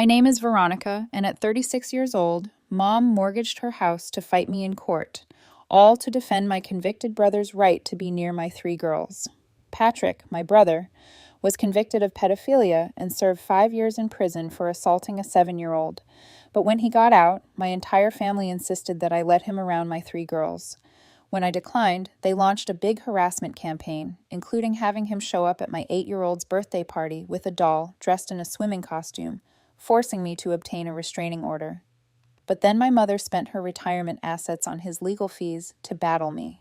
My name is Veronica, and at 36 years old, Mom mortgaged her house to fight me in court, all to defend my convicted brother's right to be near my 3 girls. Patrick, my brother, was convicted of pedophilia and served 5 years in prison for assaulting a 7-year-old. But when he got out, my entire family insisted that I let him around my 3 girls. When I declined, they launched a big harassment campaign, including having him show up at my 8-year-old's birthday party with a doll dressed in a swimming costume, forcing me to obtain a restraining order. But then my mother spent her retirement assets on his legal fees to battle me.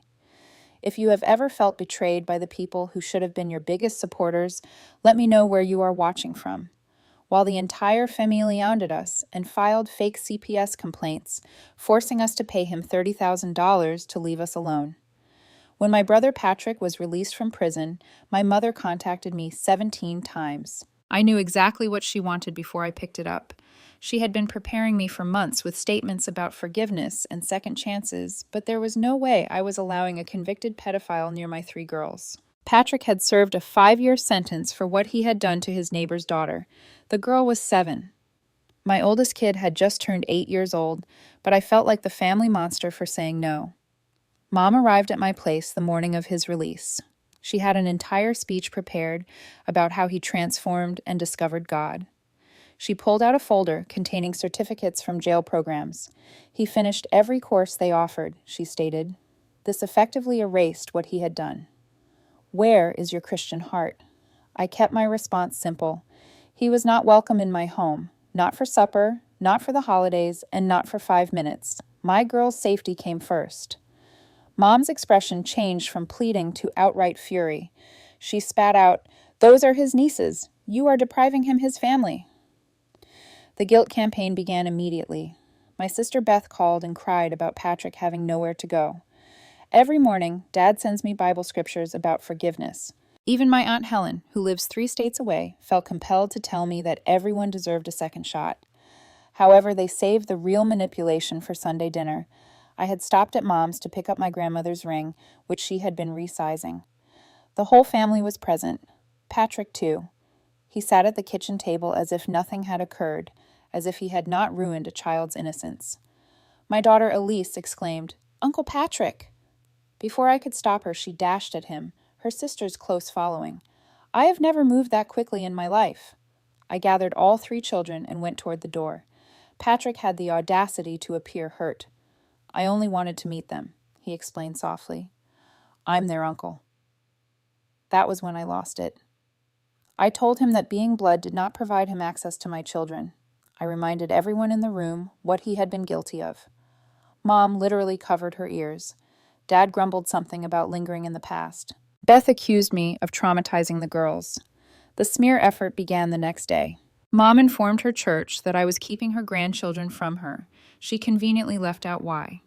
If you have ever felt betrayed by the people who should have been your biggest supporters, let me know where you are watching from. While the entire family hounded us and filed fake CPS complaints, forcing us to pay him $30,000 to leave us alone. When my brother Patrick was released from prison, my mother contacted me 17 times. I knew exactly what she wanted before I picked it up. She had been preparing me for months with statements about forgiveness and second chances, but there was no way I was allowing a convicted pedophile near my 3 girls. Patrick had served a 5-year sentence for what he had done to his neighbor's daughter. The girl was 7. My oldest kid had just turned 8 years old, but I felt like the family monster for saying no. Mom arrived at my place the morning of his release. She had an entire speech prepared about how he transformed and discovered God. She pulled out a folder containing certificates from jail programs. He finished every course they offered, she stated. This effectively erased what he had done. Where is your Christian heart? I kept my response simple. He was not welcome in my home, not for supper, not for the holidays, and not for 5 minutes. My girl's safety came first. Mom's expression changed from pleading to outright fury. She spat out, "Those are his nieces. You are depriving him his family." The guilt campaign began immediately. My sister Beth called and cried about Patrick having nowhere to go. Every morning, Dad sends me Bible scriptures about forgiveness. Even my Aunt Helen, who lives 3 states away, felt compelled to tell me that everyone deserved a second shot. However, they saved the real manipulation for Sunday dinner. I had stopped at Mom's to pick up my grandmother's ring, which she had been resizing. The whole family was present. Patrick, too. He sat at the kitchen table as if nothing had occurred, as if he had not ruined a child's innocence. My daughter Elise exclaimed, "Uncle Patrick!" Before I could stop her, she dashed at him, her sisters close following. I have never moved that quickly in my life. I gathered all 3 children and went toward the door. Patrick had the audacity to appear hurt. "I only wanted to meet them," he explained softly. "I'm their uncle." That was when I lost it. I told him that being blood did not provide him access to my children. I reminded everyone in the room what he had been guilty of. Mom literally covered her ears. Dad grumbled something about lingering in the past. Beth accused me of traumatizing the girls. The smear effort began the next day. Mom informed her church that I was keeping her grandchildren from her. She conveniently left out why.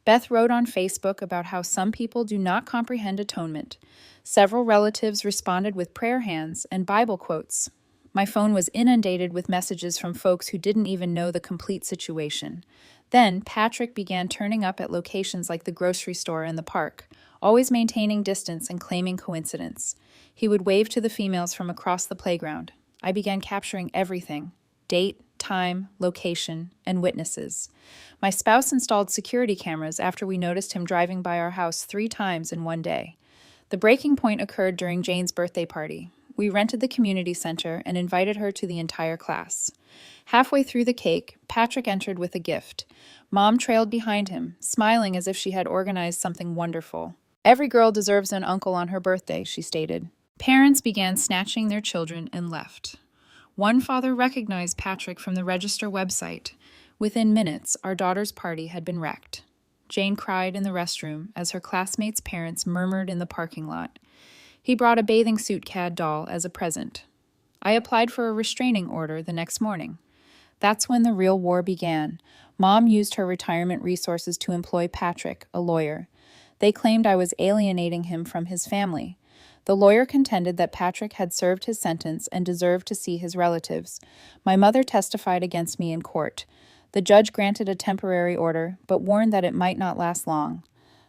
Beth wrote on Facebook about how some people do not comprehend atonement. Several relatives responded with prayer hands and Bible quotes. My phone was inundated with messages from folks who didn't even know the complete situation. Then, Patrick began turning up at locations like the grocery store and the park, always maintaining distance and claiming coincidence. He would wave to the females from across the playground. I began capturing everything: date, time, location, and witnesses. My spouse installed security cameras after we noticed him driving by our house 3 times in one day. The breaking point occurred during Jane's birthday party. We rented the community center and invited her to the entire class. Halfway through the cake, Patrick entered with a gift. Mom trailed behind him, smiling as if she had organized something wonderful. "Every girl deserves an uncle on her birthday," she stated. Parents began snatching their children and left. One father recognized Patrick from the register website. Within minutes, our daughter's party had been wrecked. Jane cried in the restroom as her classmates' parents murmured in the parking lot. He brought a bathing suit CAD doll as a present. I applied for a restraining order the next morning. That's when the real war began. Mom used her retirement resources to employ Patrick, a lawyer. They claimed I was alienating him from his family. The lawyer contended that Patrick had served his sentence and deserved to see his relatives. My mother testified against me in court. The judge granted a temporary order, but warned that it might not last long.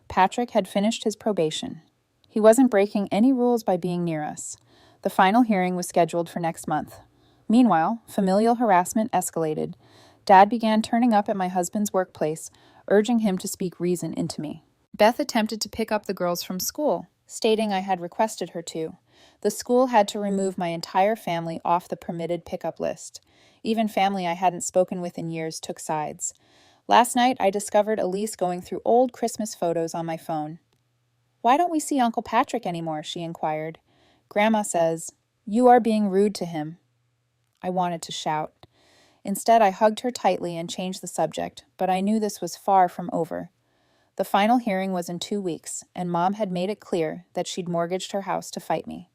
Patrick had finished his probation. He wasn't breaking any rules by being near us. The final hearing was scheduled for next month. Meanwhile, familial harassment escalated. Dad began turning up at my husband's workplace, urging him to speak reason into me. Beth attempted to pick up the girls from school, stating I had requested her to. The school had to remove my entire family off the permitted pickup list. Even family I hadn't spoken with in years took sides. Last night, I discovered Elise going through old Christmas photos on my phone. "Why don't we see Uncle Patrick anymore?" she inquired. "Grandma says, 'You are being rude to him.'" I wanted to shout. Instead, I hugged her tightly and changed the subject, but I knew this was far from over. The final hearing was in 2 weeks, and Mom had made it clear that she'd mortgaged her house to fight me.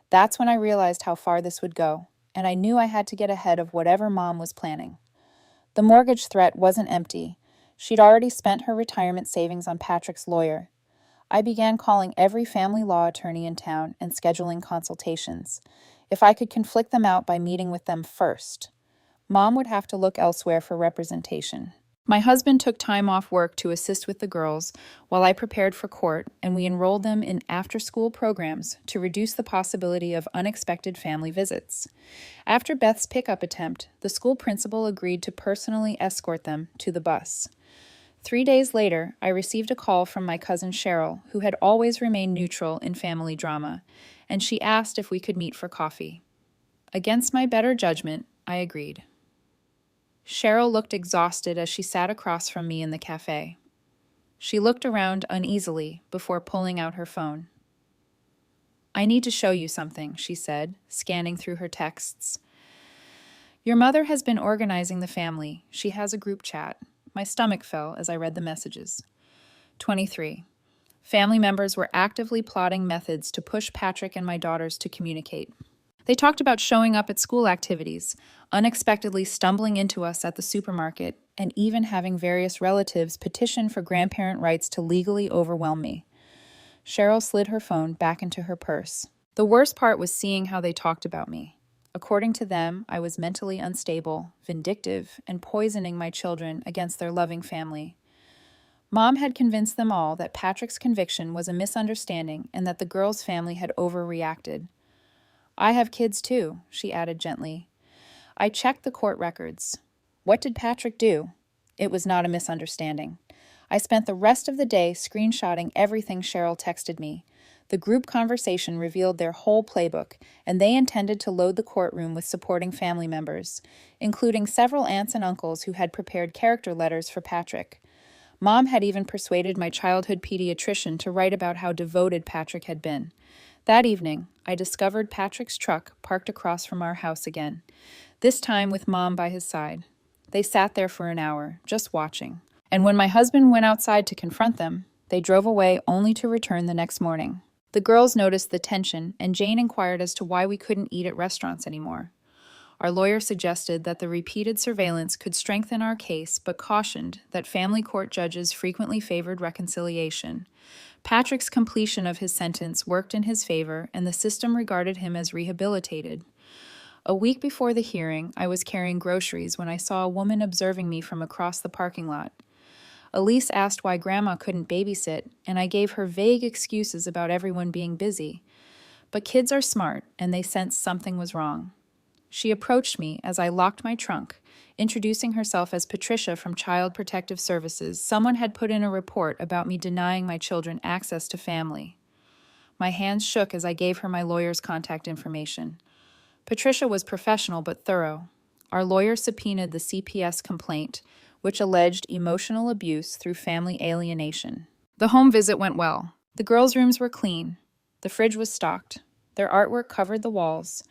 That's when I realized how far this would go, and I knew I had to get ahead of whatever Mom was planning. The mortgage threat wasn't empty. She'd already spent her retirement savings on Patrick's lawyer. I began calling every family law attorney in town and scheduling consultations. If I could conflict them out by meeting with them first, Mom would have to look elsewhere for representation. My husband took time off work to assist with the girls while I prepared for court, and we enrolled them in after-school programs to reduce the possibility of unexpected family visits. After Beth's pickup attempt, the school principal agreed to personally escort them to the bus. 3 days later, I received a call from my cousin Cheryl, who had always remained neutral in family drama, and she asked if we could meet for coffee. Against my better judgment, I agreed. Cheryl looked exhausted as she sat across from me in the cafe. She looked around uneasily before pulling out her phone. "I need to show you something," she said, scanning through her texts. "Your mother has been organizing the family. She has a group chat." My stomach fell as I read the messages. 23. Family members were actively plotting methods to push Patrick and my daughters to communicate. They talked about showing up at school activities, unexpectedly stumbling into us at the supermarket, and even having various relatives petition for grandparent rights to legally overwhelm me. Cheryl slid her phone back into her purse. The worst part was seeing how they talked about me. According to them, I was mentally unstable, vindictive, and poisoning my children against their loving family. Mom had convinced them all that Patrick's conviction was a misunderstanding and that the girls' family had overreacted. "I have kids too," she added gently. I checked the court records. What did Patrick do? It was not a misunderstanding. I spent the rest of the day screenshotting everything Cheryl texted me. The group conversation revealed their whole playbook, and they intended to load the courtroom with supporting family members, including several aunts and uncles who had prepared character letters for Patrick. Mom had even persuaded my childhood pediatrician to write about how devoted Patrick had been. That evening, I discovered Patrick's truck parked across from our house again, this time with Mom by his side. They sat there for an hour, just watching. And when my husband went outside to confront them, they drove away only to return the next morning. The girls noticed the tension, and Jane inquired as to why we couldn't eat at restaurants anymore. Our lawyer suggested that the repeated surveillance could strengthen our case, but cautioned that family court judges frequently favored reconciliation. Patrick's completion of his sentence worked in his favor, and the system regarded him as rehabilitated. A week before the hearing, I was carrying groceries when I saw a woman observing me from across the parking lot. Elise asked why Grandma couldn't babysit, and I gave her vague excuses about everyone being busy. But kids are smart, and they sensed something was wrong. She approached me as I locked my trunk, introducing herself as Patricia from Child Protective Services. Someone had put in a report about me denying my children access to family. My hands shook as I gave her my lawyer's contact information. Patricia was professional but thorough. Our lawyer subpoenaed the CPS complaint, which alleged emotional abuse through family alienation. The home visit went well. The girls' rooms were clean. The fridge was stocked. Their artwork covered the walls.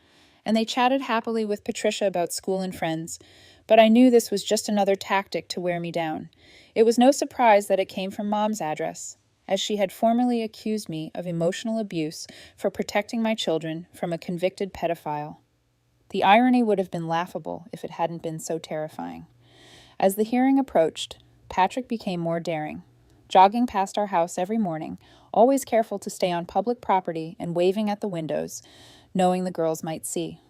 And they chatted happily with Patricia about school and friends, but I knew this was just another tactic to wear me down. It was no surprise that it came from Mom's address, as she had formerly accused me of emotional abuse for protecting my children from a convicted pedophile. The irony would have been laughable if it hadn't been so terrifying. As the hearing approached, Patrick became more daring, jogging past our house every morning, always careful to stay on public property and waving at the windows, knowing the girls might see.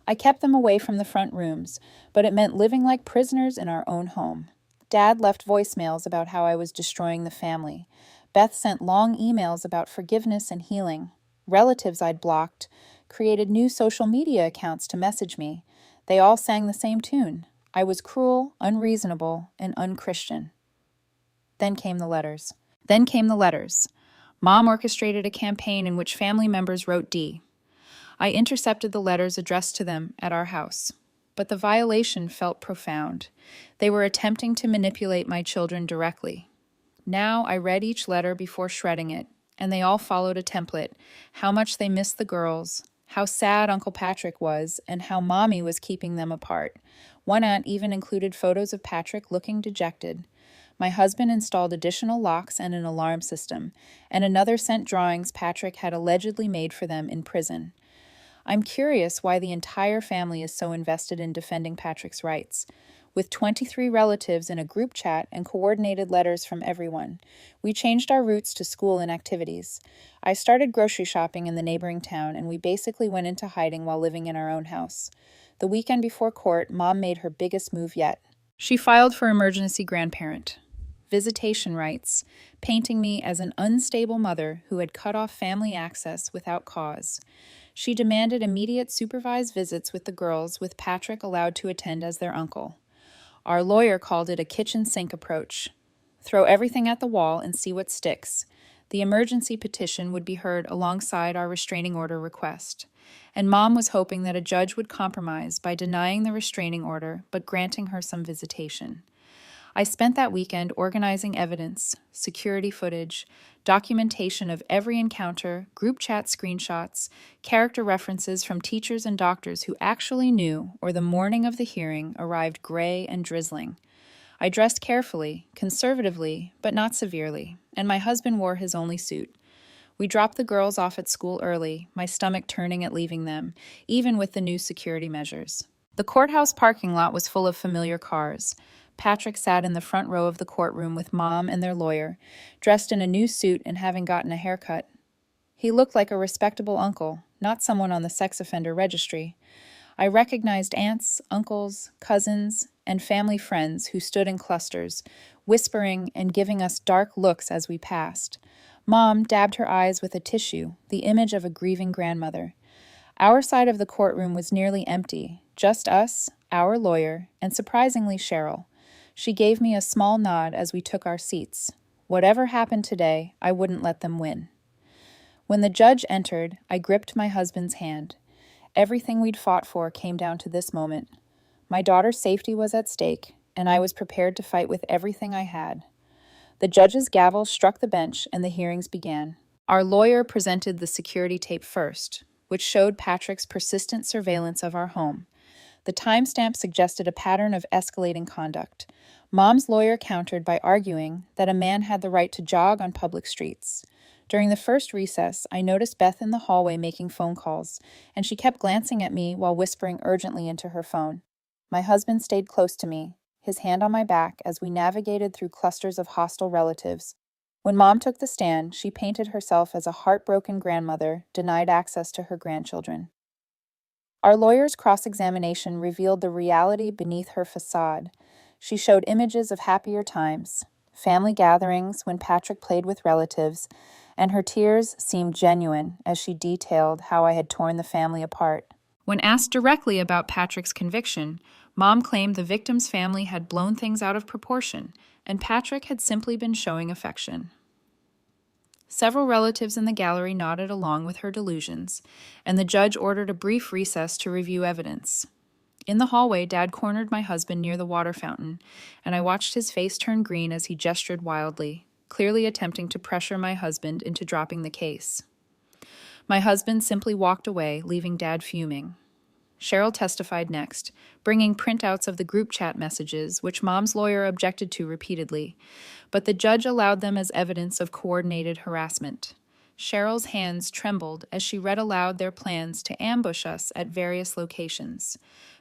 I kept them away from the front rooms, but it meant living like prisoners in our own home. Dad left voicemails about how I was destroying the family. Beth sent long emails about forgiveness and healing. Relatives I'd blocked created new social media accounts to message me. They all sang the same tune. I was cruel, unreasonable, and unchristian. Then came the letters. Mom orchestrated a campaign in which family members wrote D. I intercepted the letters addressed to them at our house. But the violation felt profound. They were attempting to manipulate my children directly. Now I read each letter before shredding it, and they all followed a template: how much they missed the girls, how sad Uncle Patrick was, and how Mommy was keeping them apart. One aunt even included photos of Patrick looking dejected. My husband installed additional locks and an alarm system, and another sent drawings Patrick had allegedly made for them in prison. I'm curious why the entire family is so invested in defending Patrick's rights. With 23 relatives in a group chat and coordinated letters from everyone, we changed our routes to school and activities. I started grocery shopping in the neighboring town, and we basically went into hiding while living in our own house. The weekend before court, Mom made her biggest move yet. She filed for emergency grandparent visitation rights, painting me as an unstable mother who had cut off family access without cause. She demanded immediate supervised visits with the girls, with Patrick allowed to attend as their uncle. Our lawyer called it a kitchen sink approach. Throw everything at the wall and see what sticks. The emergency petition would be heard alongside our restraining order request. And Mom was hoping that a judge would compromise by denying the restraining order but granting her some visitation. I spent that weekend organizing evidence, security footage, documentation of every encounter, group chat screenshots, character references from teachers and doctors who actually knew or the morning of the hearing arrived gray and drizzling. I dressed carefully, conservatively, but not severely, and my husband wore his only suit. We dropped the girls off at school early, my stomach turning at leaving them, even with the new security measures. The courthouse parking lot was full of familiar cars. Patrick sat in the front row of the courtroom with Mom and their lawyer, dressed in a new suit and having gotten a haircut. He looked like a respectable uncle, not someone on the sex offender registry. I recognized aunts, uncles, cousins, and family friends who stood in clusters, whispering and giving us dark looks as we passed. Mom dabbed her eyes with a tissue, the image of a grieving grandmother. Our side of the courtroom was nearly empty, just us, our lawyer, and surprisingly Cheryl. She gave me a small nod as we took our seats. Whatever happened today, I wouldn't let them win. When the judge entered, I gripped my husband's hand. Everything we'd fought for came down to this moment. My daughter's safety was at stake, and I was prepared to fight with everything I had. The judge's gavel struck the bench, and the hearings began. Our lawyer presented the security tape first, which showed Patrick's persistent surveillance of our home. The timestamp suggested a pattern of escalating conduct. Mom's lawyer countered by arguing that a man had the right to jog on public streets. During the first recess, I noticed Beth in the hallway making phone calls, and she kept glancing at me while whispering urgently into her phone. My husband stayed close to me, his hand on my back as we navigated through clusters of hostile relatives. When Mom took the stand, she painted herself as a heartbroken grandmother denied access to her grandchildren. Our lawyer's cross-examination revealed the reality beneath her facade. She showed images of happier times, family gatherings when Patrick played with relatives, and her tears seemed genuine as she detailed how I had torn the family apart. When asked directly about Patrick's conviction, Mom claimed the victim's family had blown things out of proportion, and Patrick had simply been showing affection. Several relatives in the gallery nodded along with her delusions, and the judge ordered a brief recess to review evidence. In the hallway, Dad cornered my husband near the water fountain, and I watched his face turn green as he gestured wildly, clearly attempting to pressure my husband into dropping the case. My husband simply walked away, leaving Dad fuming. Cheryl testified next, bringing printouts of the group chat messages, which Mom's lawyer objected to repeatedly, but the judge allowed them as evidence of coordinated harassment. Cheryl's hands trembled as she read aloud their plans to ambush us at various locations.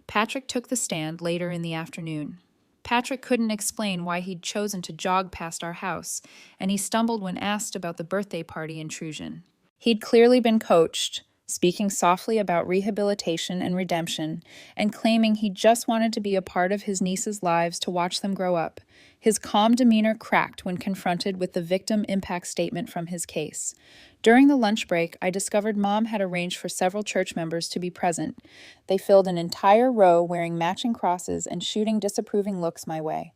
Patrick took the stand later in the afternoon. Patrick couldn't explain why he'd chosen to jog past our house, and he stumbled when asked about the birthday party intrusion. He'd clearly been coached, speaking softly about rehabilitation and redemption, and claiming he just wanted to be a part of his nieces' lives to watch them grow up. His calm demeanor cracked when confronted with the victim impact statement from his case. During the lunch break, I discovered Mom had arranged for several church members to be present. They filled an entire row wearing matching crosses and shooting disapproving looks my way.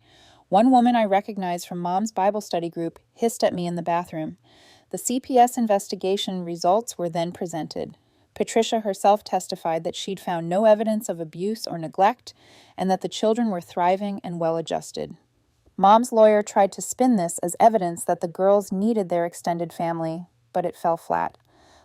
One woman I recognized from Mom's Bible study group hissed at me in the bathroom. The CPS investigation results were then presented. Patricia herself testified that she'd found no evidence of abuse or neglect and that the children were thriving and well-adjusted. Mom's lawyer tried to spin this as evidence that the girls needed their extended family, but it fell flat.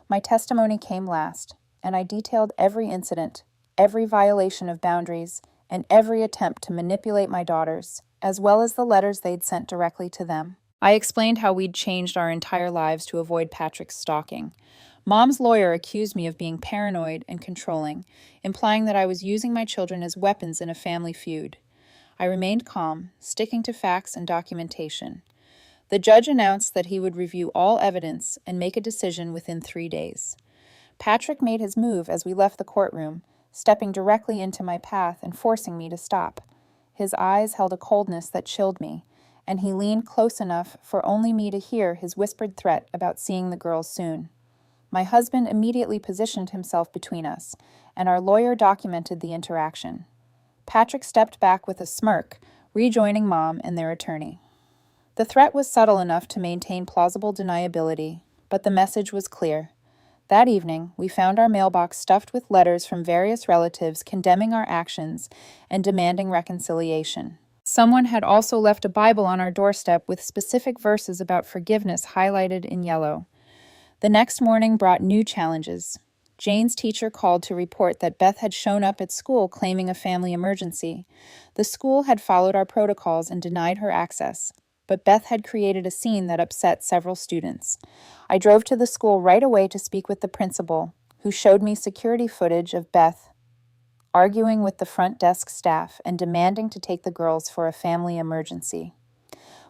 My testimony came last, and I detailed every incident, every violation of boundaries, and every attempt to manipulate my daughters, as well as the letters they'd sent directly to them. I explained how we'd changed our entire lives to avoid Patrick's stalking. Mom's lawyer accused me of being paranoid and controlling, implying that I was using my children as weapons in a family feud. I remained calm, sticking to facts and documentation. The judge announced that he would review all evidence and make a decision within 3 days. Patrick made his move as we left the courtroom, stepping directly into my path and forcing me to stop. His eyes held a coldness that chilled me, and he leaned close enough for only me to hear his whispered threat about seeing the girls soon. My husband immediately positioned himself between us, and our lawyer documented the interaction. Patrick stepped back with a smirk, rejoining Mom and their attorney. The threat was subtle enough to maintain plausible deniability, but the message was clear. That evening, we found our mailbox stuffed with letters from various relatives condemning our actions and demanding reconciliation. Someone had also left a Bible on our doorstep with specific verses about forgiveness highlighted in yellow. The next morning brought new challenges. Jane's teacher called to report that Beth had shown up at school claiming a family emergency. The school had followed our protocols and denied her access, but Beth had created a scene that upset several students. I drove to the school right away to speak with the principal, who showed me security footage of Beth arguing with the front desk staff and demanding to take the girls for a family emergency.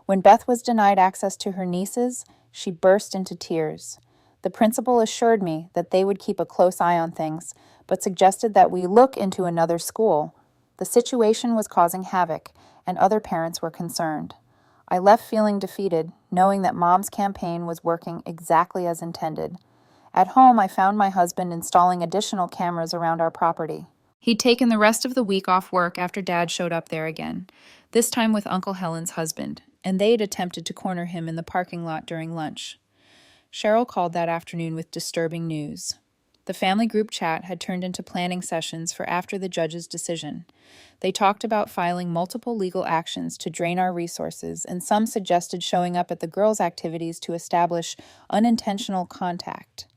When Beth was denied access to her nieces, she burst into tears. The principal assured me that they would keep a close eye on things, but suggested that we look into another school. The situation was causing havoc, and other parents were concerned. I left feeling defeated, knowing that Mom's campaign was working exactly as intended. At home, I found my husband installing additional cameras around our property. He'd taken the rest of the week off work after Dad showed up there again, this time with Uncle Helen's husband, and they'd attempted to corner him in the parking lot during lunch. Cheryl called that afternoon with disturbing news. The family group chat had turned into planning sessions for after the judge's decision. They talked about filing multiple legal actions to drain our resources, and some suggested showing up at the girls' activities to establish unintentional contact.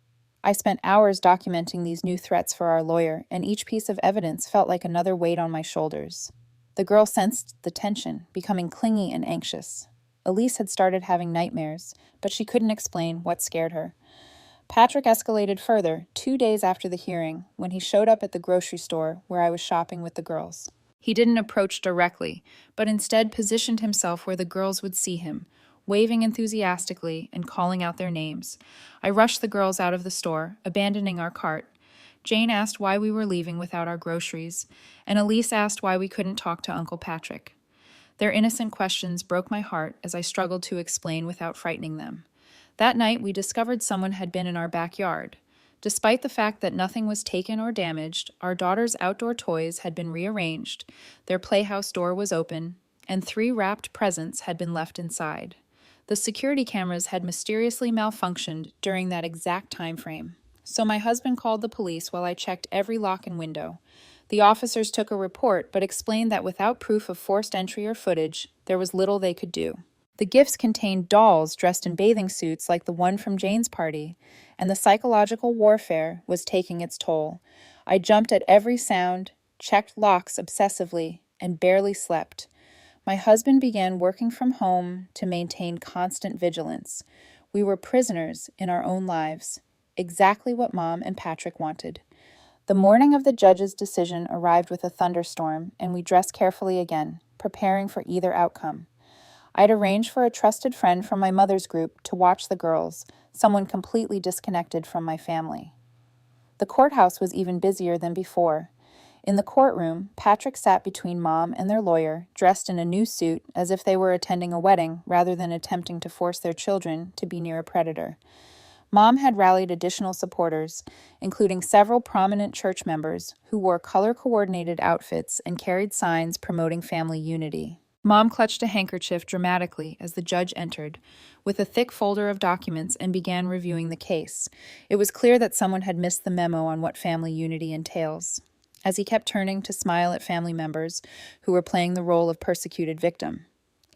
I spent hours documenting these new threats for our lawyer, and each piece of evidence felt like another weight on my shoulders. The girl sensed the tension, becoming clingy and anxious. Elise had started having nightmares, but she couldn't explain what scared her. Patrick escalated further 2 days after the hearing, when he showed up at the grocery store where I was shopping with the girls. He didn't approach directly, but instead positioned himself where the girls would see him, waving enthusiastically and calling out their names. I rushed the girls out of the store, abandoning our cart. Jane asked why we were leaving without our groceries, and Elise asked why we couldn't talk to Uncle Patrick. Their innocent questions broke my heart as I struggled to explain without frightening them. That night, we discovered someone had been in our backyard. Despite the fact that nothing was taken or damaged, our daughter's outdoor toys had been rearranged, their playhouse door was open, and 3 wrapped presents had been left inside. The security cameras had mysteriously malfunctioned during that exact time frame. So my husband called the police while I checked every lock and window. The officers took a report, but explained that without proof of forced entry or footage, there was little they could do. The gifts contained dolls dressed in bathing suits like the one from Jane's party, and the psychological warfare was taking its toll. I jumped at every sound, checked locks obsessively, and barely slept. My husband began working from home to maintain constant vigilance. We were prisoners in our own lives, exactly what Mom and Patrick wanted. The morning of the judge's decision arrived with a thunderstorm, and we dressed carefully again, preparing for either outcome. I'd arranged for a trusted friend from my mother's group to watch the girls, someone completely disconnected from my family. The courthouse was even busier than before. In the courtroom, Patrick sat between Mom and their lawyer, dressed in a new suit as if they were attending a wedding rather than attempting to force their children to be near a predator. Mom had rallied additional supporters, including several prominent church members who wore color-coordinated outfits and carried signs promoting family unity. Mom clutched a handkerchief dramatically as the judge entered, with a thick folder of documents, and began reviewing the case. It was clear that someone had missed the memo on what family unity entails, as he kept turning to smile at family members who were playing the role of persecuted victim.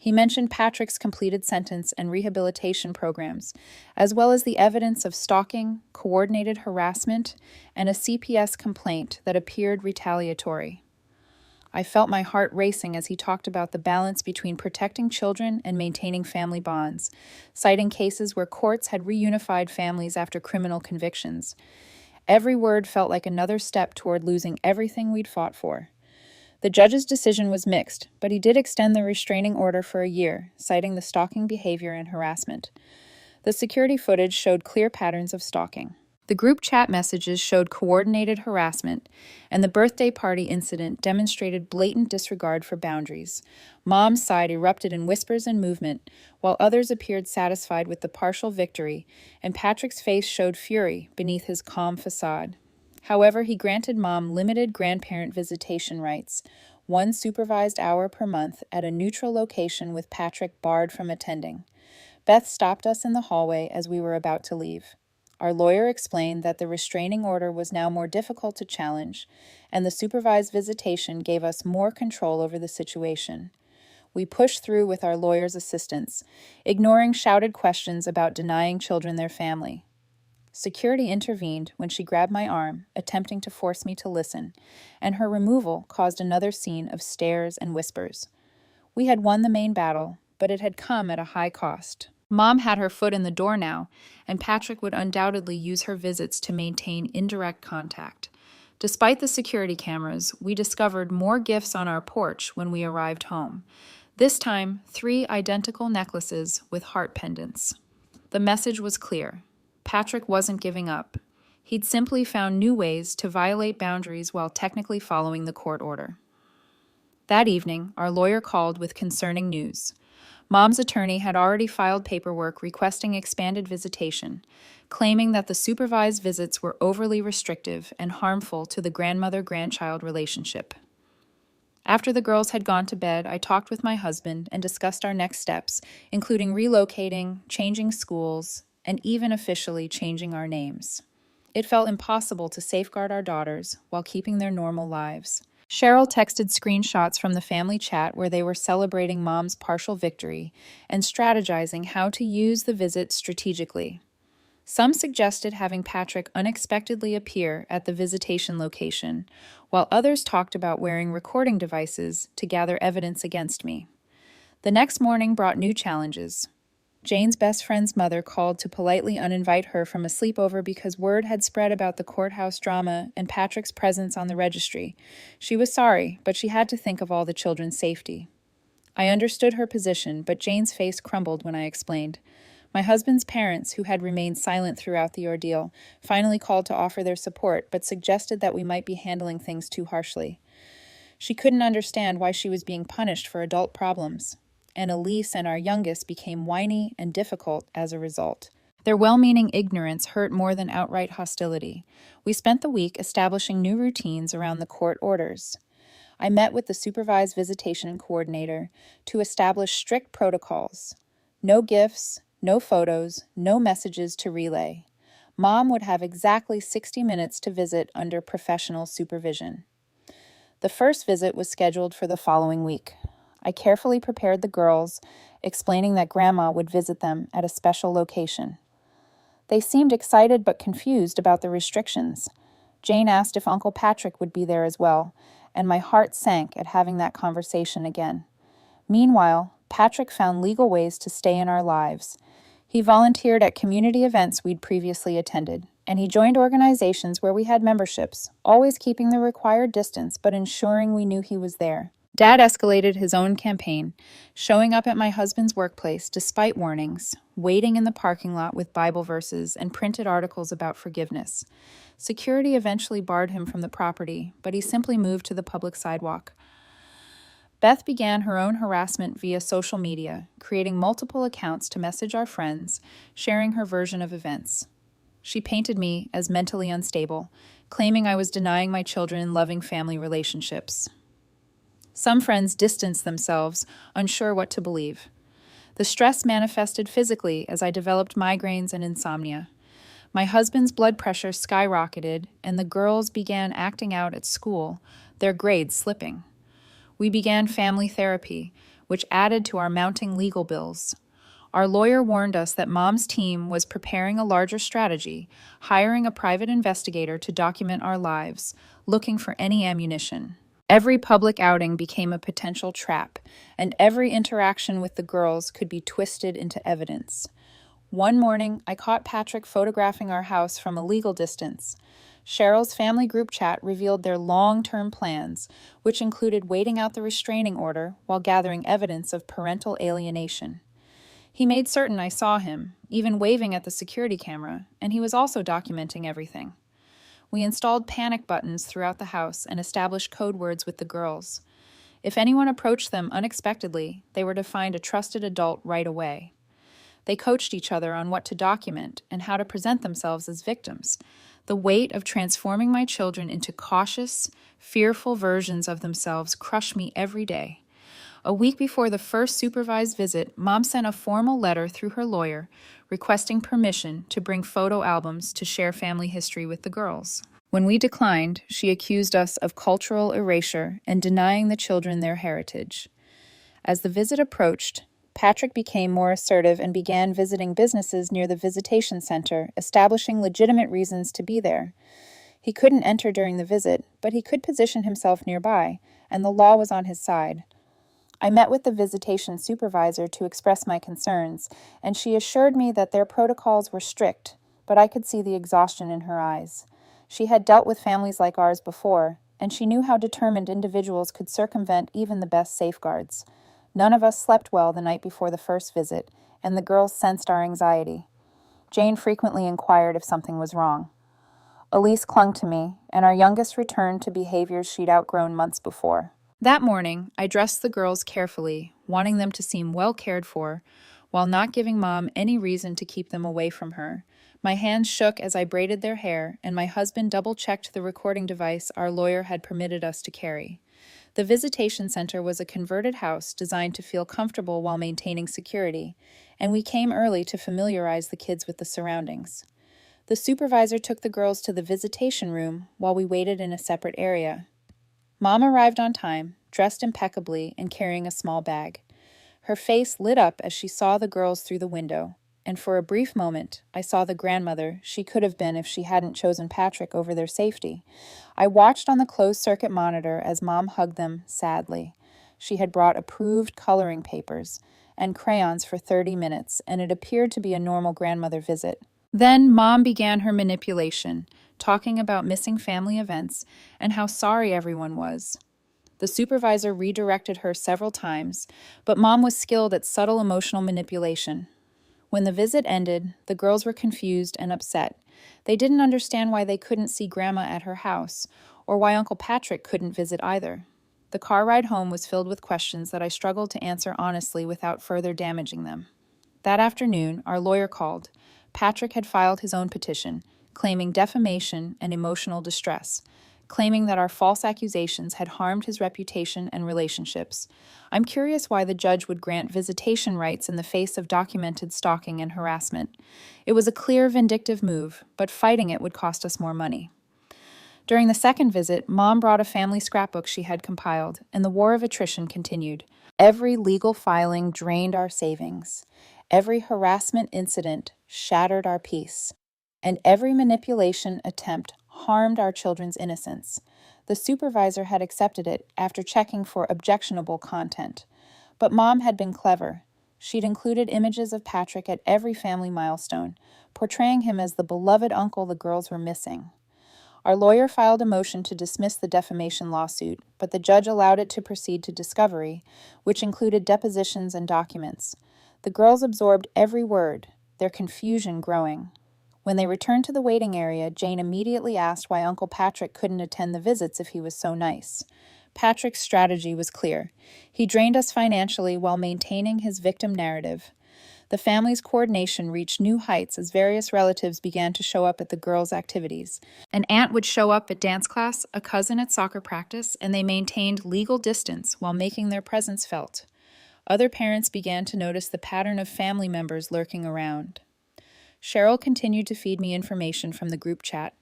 He mentioned Patrick's completed sentence and rehabilitation programs, as well as the evidence of stalking, coordinated harassment, and a CPS complaint that appeared retaliatory. I felt my heart racing as he talked about the balance between protecting children and maintaining family bonds, citing cases where courts had reunified families after criminal convictions. Every word felt like another step toward losing everything we'd fought for. The judge's decision was mixed, but he did extend the restraining order for a year, citing the stalking behavior and harassment. The security footage showed clear patterns of stalking. The group chat messages showed coordinated harassment, and the birthday party incident demonstrated blatant disregard for boundaries. Mom's side erupted in whispers and movement, while others appeared satisfied with the partial victory, and Patrick's face showed fury beneath his calm facade. However, he granted Mom limited grandparent visitation rights, 1 supervised hour per month at a neutral location with Patrick barred from attending. Beth stopped us in the hallway as we were about to leave. Our lawyer explained that the restraining order was now more difficult to challenge, and the supervised visitation gave us more control over the situation. We pushed through with our lawyer's assistance, ignoring shouted questions about denying children their family. Security intervened when she grabbed my arm, attempting to force me to listen, and her removal caused another scene of stares and whispers. We had won the main battle, but it had come at a high cost. Mom had her foot in the door now, and Patrick would undoubtedly use her visits to maintain indirect contact. Despite the security cameras, we discovered more gifts on our porch when we arrived home. This time, 3 identical necklaces with heart pendants. The message was clear. Patrick wasn't giving up. He'd simply found new ways to violate boundaries while technically following the court order. That evening, our lawyer called with concerning news. Mom's attorney had already filed paperwork requesting expanded visitation, claiming that the supervised visits were overly restrictive and harmful to the grandmother-grandchild relationship. After the girls had gone to bed, I talked with my husband and discussed our next steps, including relocating, changing schools, and even officially changing our names. It felt impossible to safeguard our daughters while keeping their normal lives. Cheryl texted screenshots from the family chat where they were celebrating Mom's partial victory and strategizing how to use the visit strategically. Some suggested having Patrick unexpectedly appear at the visitation location, while others talked about wearing recording devices to gather evidence against me. The next morning brought new challenges. Jane's best friend's mother called to politely uninvite her from a sleepover because word had spread about the courthouse drama and Patrick's presence on the registry. She was sorry, but she had to think of all the children's safety. I understood her position, but Jane's face crumbled when I explained. My husband's parents, who had remained silent throughout the ordeal, finally called to offer their support, but suggested that we might be handling things too harshly. She couldn't understand why she was being punished for adult problems, and Elise and our youngest became whiny and difficult as a result. Their well-meaning ignorance hurt more than outright hostility. We spent the week establishing new routines around the court orders. I met with the supervised visitation coordinator to establish strict protocols. No gifts, no photos, no messages to relay. Mom would have exactly 60 minutes to visit under professional supervision. The first visit was scheduled for the following week. I carefully prepared the girls, explaining that Grandma would visit them at a special location. They seemed excited but confused about the restrictions. Jane asked if Uncle Patrick would be there as well, and my heart sank at having that conversation again. Meanwhile, Patrick found legal ways to stay in our lives. He volunteered at community events we'd previously attended, and he joined organizations where we had memberships, always keeping the required distance but ensuring we knew he was there. Dad escalated his own campaign, showing up at my husband's workplace despite warnings, waiting in the parking lot with Bible verses and printed articles about forgiveness. Security eventually barred him from the property, but he simply moved to the public sidewalk. Beth began her own harassment via social media, creating multiple accounts to message our friends, sharing her version of events. She painted me as mentally unstable, claiming I was denying my children loving family relationships. Some friends distanced themselves, unsure what to believe. The stress manifested physically as I developed migraines and insomnia. My husband's blood pressure skyrocketed, and the girls began acting out at school, their grades slipping. We began family therapy, which added to our mounting legal bills. Our lawyer warned us that Mom's team was preparing a larger strategy, hiring a private investigator to document our lives, looking for any ammunition. Every public outing became a potential trap, and every interaction with the girls could be twisted into evidence. One morning, I caught Patrick photographing our house from a legal distance. Cheryl's family group chat revealed their long-term plans, which included waiting out the restraining order while gathering evidence of parental alienation. He made certain I saw him, even waving at the security camera, and he was also documenting everything. We installed panic buttons throughout the house and established code words with the girls. If anyone approached them unexpectedly, they were to find a trusted adult right away. They coached each other on what to document and how to present themselves as victims. The weight of transforming my children into cautious, fearful versions of themselves crushed me every day. A week before the first supervised visit, Mom sent a formal letter through her lawyer requesting permission to bring photo albums to share family history with the girls. When we declined, she accused us of cultural erasure and denying the children their heritage. As the visit approached, Patrick became more assertive and began visiting businesses near the visitation center, establishing legitimate reasons to be there. He couldn't enter during the visit, but he could position himself nearby, and the law was on his side. I met with the visitation supervisor to express my concerns, and she assured me that their protocols were strict, but I could see the exhaustion in her eyes. She had dealt with families like ours before, and she knew how determined individuals could circumvent even the best safeguards. None of us slept well the night before the first visit, and the girls sensed our anxiety. Jane frequently inquired if something was wrong. Elise clung to me, and our youngest returned to behaviors she'd outgrown months before. That morning, I dressed the girls carefully, wanting them to seem well cared for, while not giving Mom any reason to keep them away from her. My hands shook as I braided their hair, and my husband double-checked the recording device our lawyer had permitted us to carry. The visitation center was a converted house designed to feel comfortable while maintaining security, and we came early to familiarize the kids with the surroundings. The supervisor took the girls to the visitation room while we waited in a separate area. Mom arrived on time, dressed impeccably and carrying a small bag. Her face lit up as she saw the girls through the window, and for a brief moment, I saw the grandmother she could have been if she hadn't chosen Patrick over their safety. I watched on the closed-circuit monitor as Mom hugged them sadly. She had brought approved coloring papers and crayons for 30 minutes, and it appeared to be a normal grandmother visit. Then Mom began her manipulation, talking about missing family events and how sorry everyone was. The supervisor redirected her several times, but Mom was skilled at subtle emotional manipulation. When the visit ended, the girls were confused and upset. They didn't understand why they couldn't see Grandma at her house, or why Uncle Patrick couldn't visit either. The car ride home was filled with questions that I struggled to answer honestly without further damaging them. That afternoon, our lawyer called. Patrick had filed his own petition, claiming defamation and emotional distress, claiming that our false accusations had harmed his reputation and relationships. I'm curious why the judge would grant visitation rights in the face of documented stalking and harassment. It was a clear, vindictive move, but fighting it would cost us more money. During the second visit, Mom brought a family scrapbook she had compiled, and the war of attrition continued. Every legal filing drained our savings. Every harassment incident shattered our peace. And every manipulation attempt harmed our children's innocence. The supervisor had accepted it after checking for objectionable content. But Mom had been clever. She'd included images of Patrick at every family milestone, portraying him as the beloved uncle the girls were missing. Our lawyer filed a motion to dismiss the defamation lawsuit, but the judge allowed it to proceed to discovery, which included depositions and documents. The girls absorbed every word, their confusion growing. When they returned to the waiting area, Jane immediately asked why Uncle Patrick couldn't attend the visits if he was so nice. Patrick's strategy was clear. He drained us financially while maintaining his victim narrative. The family's coordination reached new heights as various relatives began to show up at the girls' activities. An aunt would show up at dance class, a cousin at soccer practice, and they maintained legal distance while making their presence felt. Other parents began to notice the pattern of family members lurking around. Cheryl continued to feed me information from the group chat.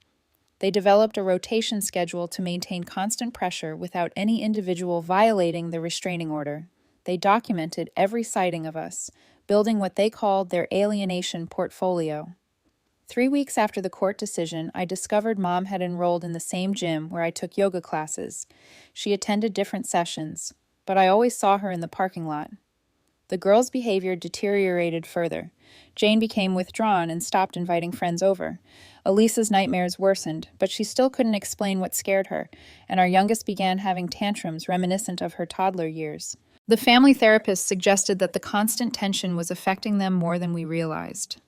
They developed a rotation schedule to maintain constant pressure without any individual violating the restraining order. They documented every sighting of us, building what they called their alienation portfolio. 3 weeks after the court decision, I discovered Mom had enrolled in the same gym where I took yoga classes. She attended different sessions, but I always saw her in the parking lot. The girls' behavior deteriorated further. Jane became withdrawn and stopped inviting friends over. Elisa's nightmares worsened, but she still couldn't explain what scared her, and our youngest began having tantrums reminiscent of her toddler years. The family therapist suggested that the constant tension was affecting them more than we realized.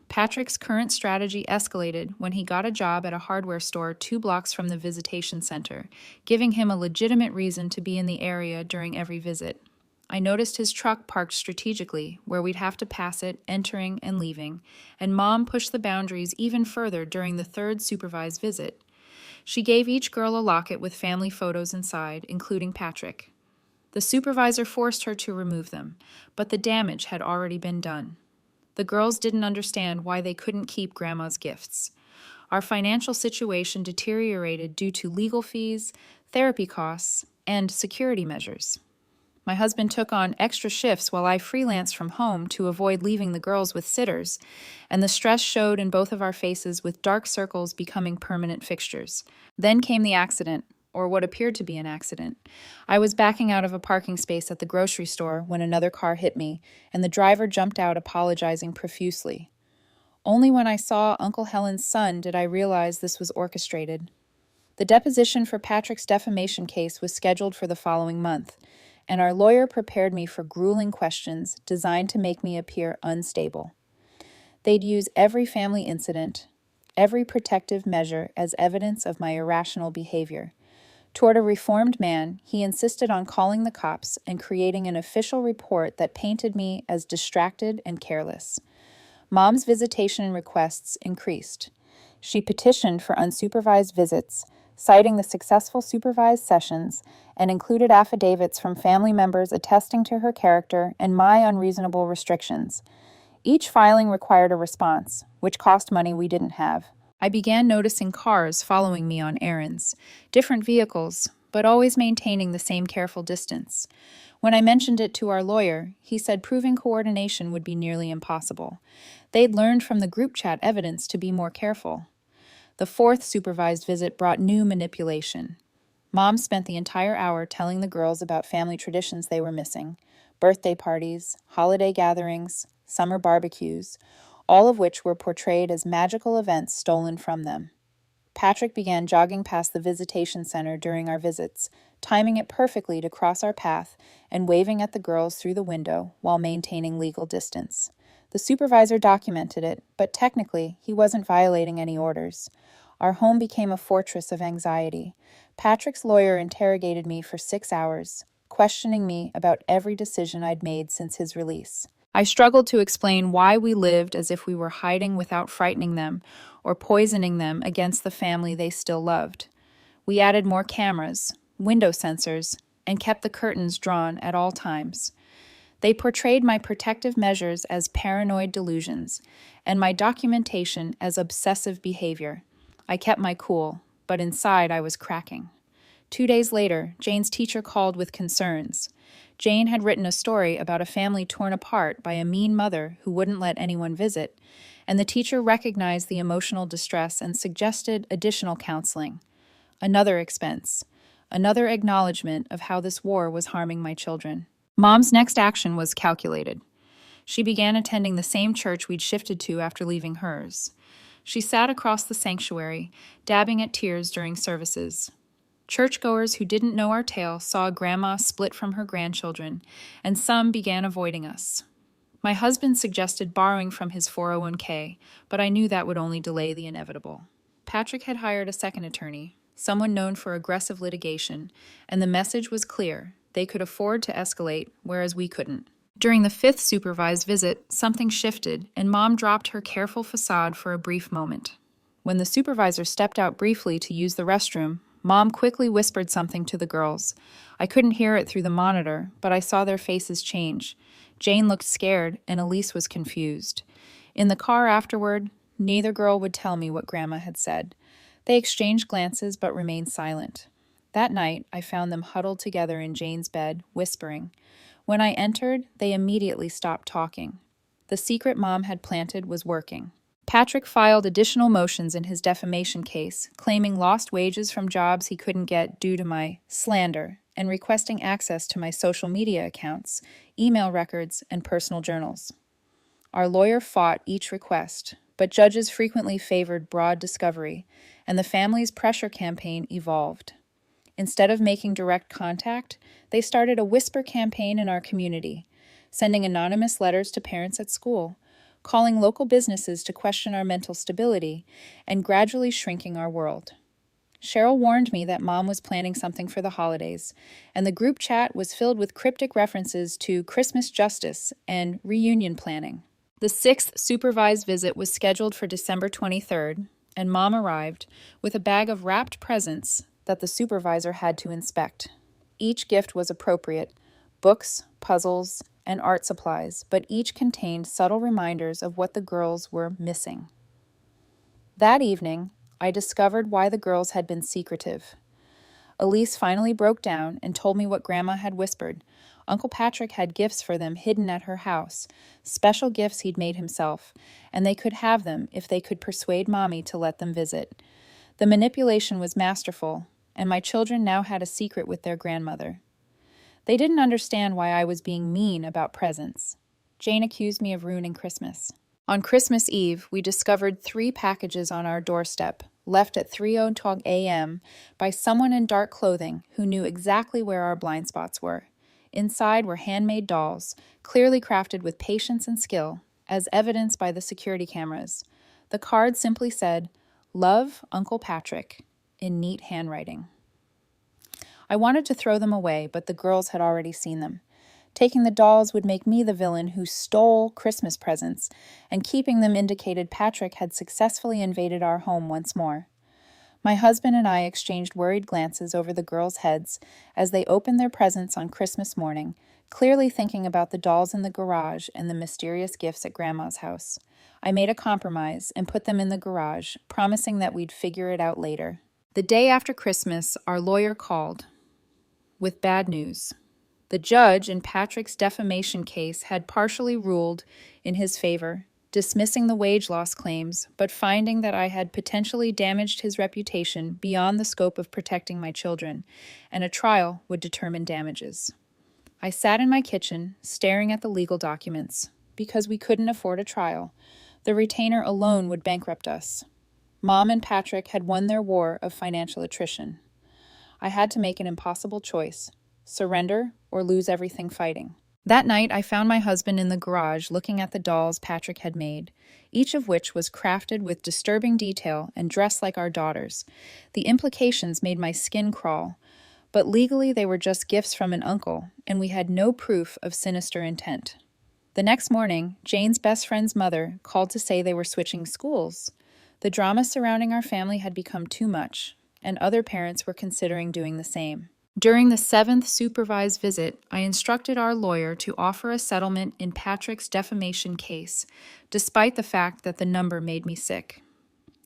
Patrick's current strategy escalated when he got a job at a hardware store 2 blocks from the visitation center, giving him a legitimate reason to be in the area during every visit. I noticed his truck parked strategically, where we'd have to pass it, entering and leaving, and Mom pushed the boundaries even further during the 3rd supervised visit. She gave each girl a locket with family photos inside, including Patrick. The supervisor forced her to remove them, but the damage had already been done. The girls didn't understand why they couldn't keep Grandma's gifts. Our financial situation deteriorated due to legal fees, therapy costs, and security measures. My husband took on extra shifts while I freelanced from home to avoid leaving the girls with sitters, and the stress showed in both of our faces with dark circles becoming permanent fixtures. Then came the accident, or what appeared to be an accident. I was backing out of a parking space at the grocery store when another car hit me, and the driver jumped out apologizing profusely. Only when I saw Uncle Helen's son did I realize this was orchestrated. The deposition for Patrick's defamation case was scheduled for the following month, and our lawyer prepared me for grueling questions designed to make me appear unstable. They'd use every family incident, every protective measure as evidence of my irrational behavior. Toward a reformed man, he insisted on calling the cops and creating an official report that painted me as distracted and careless. Mom's visitation requests increased. She petitioned for unsupervised visits, citing the successful supervised sessions, and included affidavits from family members attesting to her character and my unreasonable restrictions. Each filing required a response, which cost money we didn't have. I began noticing cars following me on errands, different vehicles, but always maintaining the same careful distance. When I mentioned it to our lawyer, he said proving coordination would be nearly impossible. They'd learned from the group chat evidence to be more careful. The 4th supervised visit brought new manipulation. Mom spent the entire hour telling the girls about family traditions they were missing, birthday parties, holiday gatherings, summer barbecues, all of which were portrayed as magical events stolen from them. Patrick began jogging past the visitation center during our visits, timing it perfectly to cross our path and waving at the girls through the window while maintaining legal distance. The supervisor documented it, but technically, he wasn't violating any orders. Our home became a fortress of anxiety. Patrick's lawyer interrogated me for 6 hours, questioning me about every decision I'd made since his release. I struggled to explain why we lived as if we were hiding without frightening them or poisoning them against the family they still loved. We added more cameras, window sensors, and kept the curtains drawn at all times. They portrayed my protective measures as paranoid delusions and my documentation as obsessive behavior. I kept my cool, but inside I was cracking. 2 days later, Jane's teacher called with concerns. Jane had written a story about a family torn apart by a mean mother who wouldn't let anyone visit, and the teacher recognized the emotional distress and suggested additional counseling. Another expense, another acknowledgement of how this war was harming my children. Mom's next action was calculated. She began attending the same church we'd shifted to after leaving hers. She sat across the sanctuary, dabbing at tears during services. Churchgoers who didn't know our tale saw Grandma split from her grandchildren, and some began avoiding us. My husband suggested borrowing from his 401k, but I knew that would only delay the inevitable. Patrick had hired a second attorney, someone known for aggressive litigation, and the message was clear: they could afford to escalate, whereas we couldn't. During the fifth supervised visit, something shifted, and Mom dropped her careful facade for a brief moment. When the supervisor stepped out briefly to use the restroom, Mom quickly whispered something to the girls. I couldn't hear it through the monitor, but I saw their faces change. Jane looked scared, and Elise was confused. In the car afterward, neither girl would tell me what Grandma had said. They exchanged glances but remained silent. That night, I found them huddled together in Jane's bed, whispering. When I entered, they immediately stopped talking. The secret Mom had planted was working. Patrick filed additional motions in his defamation case, claiming lost wages from jobs he couldn't get due to my slander, and requesting access to my social media accounts, email records, and personal journals. Our lawyer fought each request, but judges frequently favored broad discovery, and the family's pressure campaign evolved. Instead of making direct contact, they started a whisper campaign in our community, sending anonymous letters to parents at school, calling local businesses to question our mental stability, and gradually shrinking our world. Cheryl warned me that Mom was planning something for the holidays, and the group chat was filled with cryptic references to Christmas justice and reunion planning. The sixth supervised visit was scheduled for December 23rd, and Mom arrived with a bag of wrapped presents that the supervisor had to inspect. Each gift was appropriate: books, puzzles, and art supplies, but each contained subtle reminders of what the girls were missing. That evening, I discovered why the girls had been secretive. Elise finally broke down and told me what Grandma had whispered. Uncle Patrick had gifts for them hidden at her house, special gifts he'd made himself, and they could have them if they could persuade Mommy to let them visit. The manipulation was masterful, and my children now had a secret with their grandmother. They didn't understand why I was being mean about presents. Jane accused me of ruining Christmas. On Christmas Eve, we discovered 3 packages on our doorstep, left at 3:02 a.m. by someone in dark clothing who knew exactly where our blind spots were. Inside were handmade dolls, clearly crafted with patience and skill, as evidenced by the security cameras. The card simply said, "Love, Uncle Patrick," in neat handwriting. I wanted to throw them away, but the girls had already seen them. Taking the dolls would make me the villain who stole Christmas presents, and keeping them indicated Patrick had successfully invaded our home once more. My husband and I exchanged worried glances over the girls' heads as they opened their presents on Christmas morning, clearly thinking about the dolls in the garage and the mysterious gifts at Grandma's house. I made a compromise and put them in the garage, promising that we'd figure it out later. The day after Christmas, our lawyer called with bad news. The judge in Patrick's defamation case had partially ruled in his favor, dismissing the wage loss claims, but finding that I had potentially damaged his reputation beyond the scope of protecting my children, and a trial would determine damages. I sat in my kitchen, staring at the legal documents. Because we couldn't afford a trial, the retainer alone would bankrupt us. Mom and Patrick had won their war of financial attrition. I had to make an impossible choice: surrender or lose everything fighting. That night, I found my husband in the garage looking at the dolls Patrick had made, each of which was crafted with disturbing detail and dressed like our daughters. The implications made my skin crawl, but legally they were just gifts from an uncle, and we had no proof of sinister intent. The next morning, Jane's best friend's mother called to say they were switching schools. The drama surrounding our family had become too much, and other parents were considering doing the same. During the 7th supervised visit, I instructed our lawyer to offer a settlement in Patrick's defamation case, despite the fact that the number made me sick.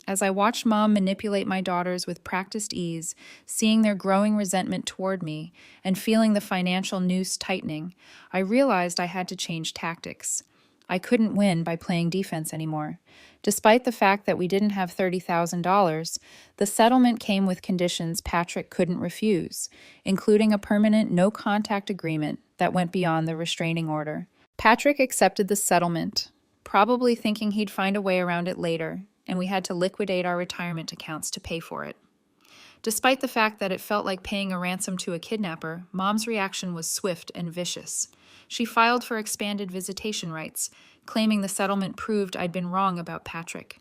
As I watched Mom manipulate my daughters with practiced ease, seeing their growing resentment toward me, and feeling the financial noose tightening, I realized I had to change tactics. I couldn't win by playing defense anymore. Despite the fact that we didn't have $30,000, the settlement came with conditions Patrick couldn't refuse, including a permanent no-contact agreement that went beyond the restraining order. Patrick accepted the settlement, probably thinking he'd find a way around it later, and we had to liquidate our retirement accounts to pay for it. Despite the fact that it felt like paying a ransom to a kidnapper, Mom's reaction was swift and vicious. She filed for expanded visitation rights, claiming the settlement proved I'd been wrong about Patrick.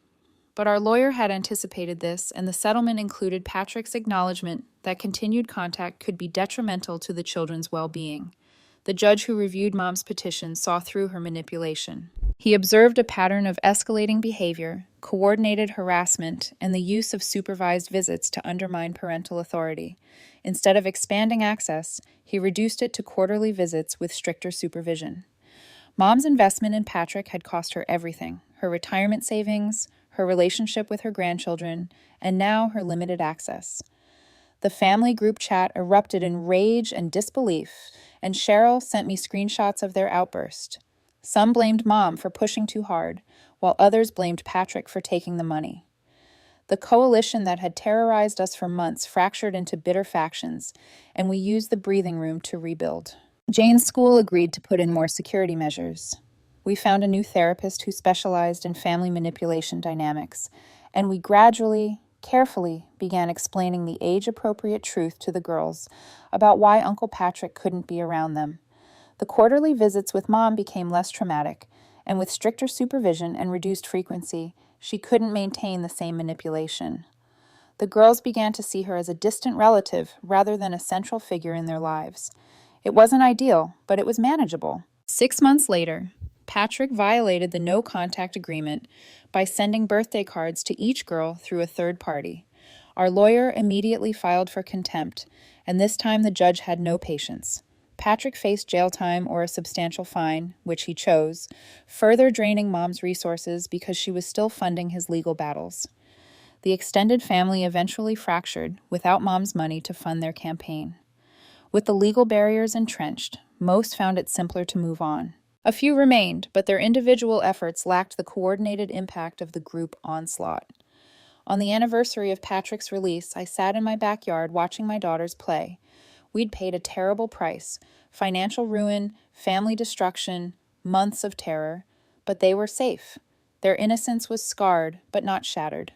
But our lawyer had anticipated this, and the settlement included Patrick's acknowledgement that continued contact could be detrimental to the children's well-being. The judge who reviewed Mom's petition saw through her manipulation. He observed a pattern of escalating behavior, coordinated harassment, and the use of supervised visits to undermine parental authority. Instead of expanding access, he reduced it to quarterly visits with stricter supervision. Mom's investment in Patrick had cost her everything: her retirement savings, her relationship with her grandchildren, and now her limited access. The family group chat erupted in rage and disbelief, and Cheryl sent me screenshots of their outburst. Some blamed Mom for pushing too hard, while others blamed Patrick for taking the money. The coalition that had terrorized us for months fractured into bitter factions, and we used the breathing room to rebuild. Jane's school agreed to put in more security measures. We found a new therapist who specialized in family manipulation dynamics, and we gradually, carefully began explaining the age-appropriate truth to the girls about why Uncle Patrick couldn't be around them. The quarterly visits with Mom became less traumatic, and with stricter supervision and reduced frequency, she couldn't maintain the same manipulation. The girls began to see her as a distant relative rather than a central figure in their lives. It wasn't ideal, but it was manageable. 6 months later, Patrick violated the no-contact agreement by sending birthday cards to each girl through a third party. Our lawyer immediately filed for contempt, and this time the judge had no patience. Patrick faced jail time or a substantial fine, which he chose, further draining Mom's resources because she was still funding his legal battles. The extended family eventually fractured without Mom's money to fund their campaign. With the legal barriers entrenched, most found it simpler to move on. A few remained, but their individual efforts lacked the coordinated impact of the group onslaught. On the anniversary of Patrick's release, I sat in my backyard watching my daughters play. We'd paid a terrible price: financial ruin, family destruction, months of terror. But they were safe. Their innocence was scarred, but not shattered.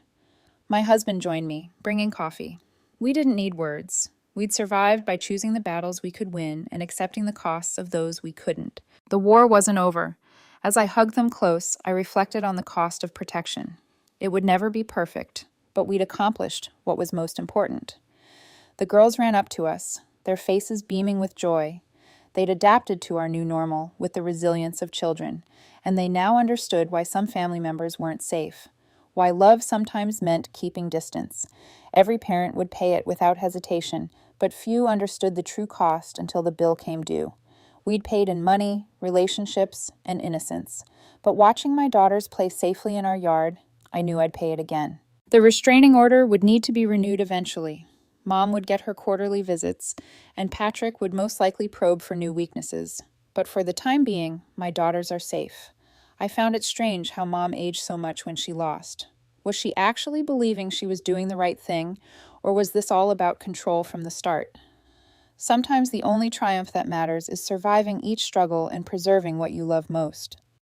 My husband joined me, bringing coffee. We didn't need words. We'd survived by choosing the battles we could win and accepting the costs of those we couldn't. The war wasn't over. As I hugged them close, I reflected on the cost of protection. It would never be perfect, but we'd accomplished what was most important. The girls ran up to us, their faces beaming with joy. They'd adapted to our new normal with the resilience of children, and they now understood why some family members weren't safe, why love sometimes meant keeping distance. Every parent would pay it without hesitation, but few understood the true cost until the bill came due. We'd paid in money, relationships, and innocence. But watching my daughters play safely in our yard, I knew I'd pay it again. The restraining order would need to be renewed eventually. Mom would get her quarterly visits, and Patrick would most likely probe for new weaknesses. But for the time being, my daughters are safe. I found it strange how Mom aged so much when she lost. Was she actually believing she was doing the right thing, or was this all about control from the start? Sometimes the only triumph that matters is surviving each struggle and preserving what you love most.